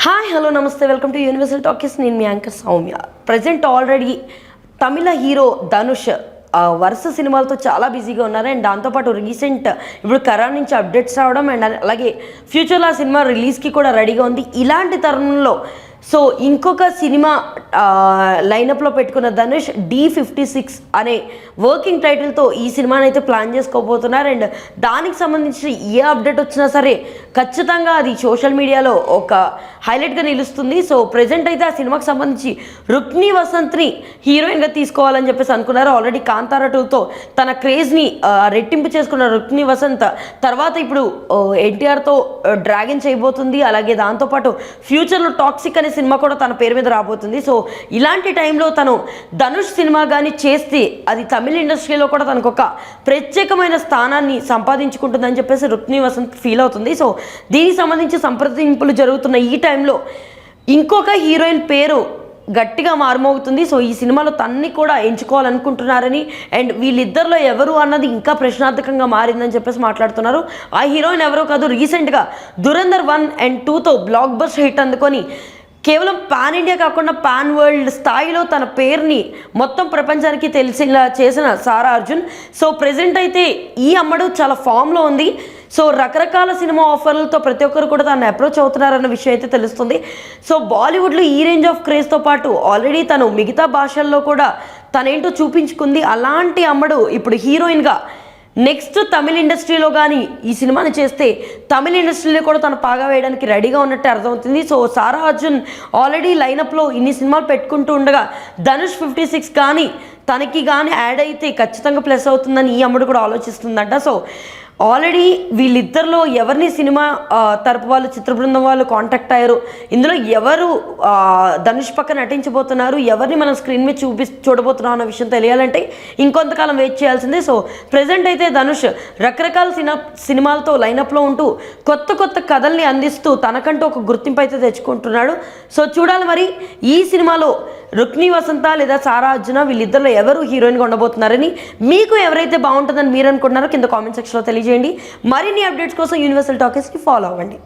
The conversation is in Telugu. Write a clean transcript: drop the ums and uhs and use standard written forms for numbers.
హాయ్ హలో నమస్తే వెల్కమ్ టు యూనివర్సల్ టాకీస్. నేను మీ యాంకర్ సౌమ్య. ప్రజెంట్ ఆల్రెడీ తమిళ హీరో ధనుష్ వరుస సినిమాలతో చాలా బిజీగా ఉన్నారు. అండ్ దాంతోపాటు రీసెంట్ ఇప్పుడు కరాన్ నుంచి అప్డేట్స్ రావడం అండ్ అలాగే ఫ్యూచర్లో ఆ సినిమా రిలీజ్కి కూడా రెడీగా ఉంది. ఇలాంటి తరుణంలో సో ఇంకొక సినిమా లైనప్లో పెట్టుకున్న ధనుష్ D56 అనే వర్కింగ్ టైటిల్తో ఈ సినిమాని అయితే ప్లాన్ చేసుకోబోతున్నారు. అండ్ దానికి సంబంధించి ఏ అప్డేట్ వచ్చినా సరే ఖచ్చితంగా అది సోషల్ మీడియాలో ఒక హైలైట్గా నిలుస్తుంది. సో ప్రజెంట్ అయితే ఆ సినిమాకి సంబంధించి రుక్మిణి వసంత్ని హీరోయిన్గా తీసుకోవాలని చెప్పేసి అనుకున్నారు. ఆల్రెడీ కాంతారా 2తో తన క్రేజ్ని రెట్టింపు చేసుకున్న రుక్మిణి వసంత్ తర్వాత ఇప్పుడు ఎన్టీఆర్తో డ్రాగన్ చేయబోతుంది. అలాగే దాంతోపాటు ఫ్యూచర్లో టాక్సిక్ అనే సినిమా కూడా తన పేరు మీద రాబోతుంది. సో ఇలాంటి టైంలో తను ధనుష్ సినిమా కానీ చేస్తే అది తమిళ ఇండస్ట్రీలో కూడా తనకు ఒక ప్రత్యేకమైన స్థానాన్ని సంపాదించుకుంటుందని చెప్పేసి రుక్మిణి వసంత్ ఫీల్ అవుతుంది. సో దీనికి సంబంధించి సంప్రదింపులు జరుగుతున్న ఈ టైంలో ఇంకొక హీరోయిన్ పేరు గట్టిగా మారుమోగుతుంది. సో ఈ సినిమాలో తన్ని కూడా ఎంచుకోవాలనుకుంటున్నారని అండ్ వీళ్ళిద్దరిలో ఎవరు అన్నది ఇంకా ప్రశ్నార్థకంగా మారిందని చెప్పేసి మాట్లాడుతున్నారు. ఆ హీరోయిన్ ఎవరో కాదు, రీసెంట్గా ధురంధర్ 1 and 2తో బ్లాక్ బస్టర్ హిట్ అందుకొని కేవలం పాన్ ఇండియా కాకుండా పాన్ వరల్డ్ స్థాయిలో తన పేరుని మొత్తం ప్రపంచానికి తెలిసేలా చేసిన సారా అర్జున్. సో ప్రెజెంట్ అయితే ఈ అమ్మడు చాలా ఫామ్లో ఉంది. సో రకరకాల సినిమా ఆఫర్లతో ప్రతి ఒక్కరు కూడా తను అప్రోచ్ అవుతున్నారన్న విషయం అయితే తెలుస్తుంది. సో బాలీవుడ్లో ఈ రేంజ్ ఆఫ్ క్రేజ్తో పాటు ఆల్రెడీ తను మిగతా భాషల్లో కూడా తనేంటో చూపించుకుంది. అలాంటి అమ్మడు ఇప్పుడు హీరోయిన్గా నెక్స్ట్ తమిళ ఇండస్ట్రీలో కానీ ఈ సినిమాని చేస్తే తమిళ ఇండస్ట్రీలో కూడా తను పాగా వేయడానికి రెడీగా ఉన్నట్టు అర్థమవుతుంది. సో సారా అర్జున్ ఆల్రెడీ లైనప్లో ఇన్ని సినిమాలు పెట్టుకుంటూ ఉండగా ధనుష్ 56 కానీ తనకి కానీ యాడ్ అయితే ఖచ్చితంగా ప్లస్ అవుతుందని ఈ అమ్మడు కూడా ఆలోచిస్తుందంట. సో ఆల్రెడీ వీళ్ళిద్దరిలో ఎవరిని సినిమా తరపు వాళ్ళు చిత్ర బృందం వాళ్ళు కాంటాక్ట్ అయ్యారు, ఇందులో ఎవరు ధనుష్ పక్క నటించబోతున్నారు, ఎవరిని మనం స్క్రీన్ మీద చూడబోతున్నాం అన్న విషయం తెలియాలంటే ఇంకొంతకాలం వెయిట్ చేయాల్సిందే. సో ప్రజెంట్ అయితే ధనుష్ రకరకాల సినిమాలతో లైనప్లో ఉంటూ కొత్త కొత్త కథల్ని అందిస్తూ తనకంటూ ఒక గుర్తింపు అయితే తెచ్చుకుంటున్నాడు. సో చూడాలి మరి ఈ సినిమాలో రుక్మిణి వసంత లేదా సారా అర్జున వీళ్ళిద్దరిలో ఎవరు హీరోయిన్గా ఉండబోతున్నారని, మీకు ఎవరైతే బాగుంటుందని మీరు అనుకుంటున్నారో కింద కామెంట్ సెక్షన్లో తెలియజేయండి. మరిన్ని అప్డేట్స్ కోసం యూనివర్సల్ టాకీస్కి ఫాలో అవ్వండి.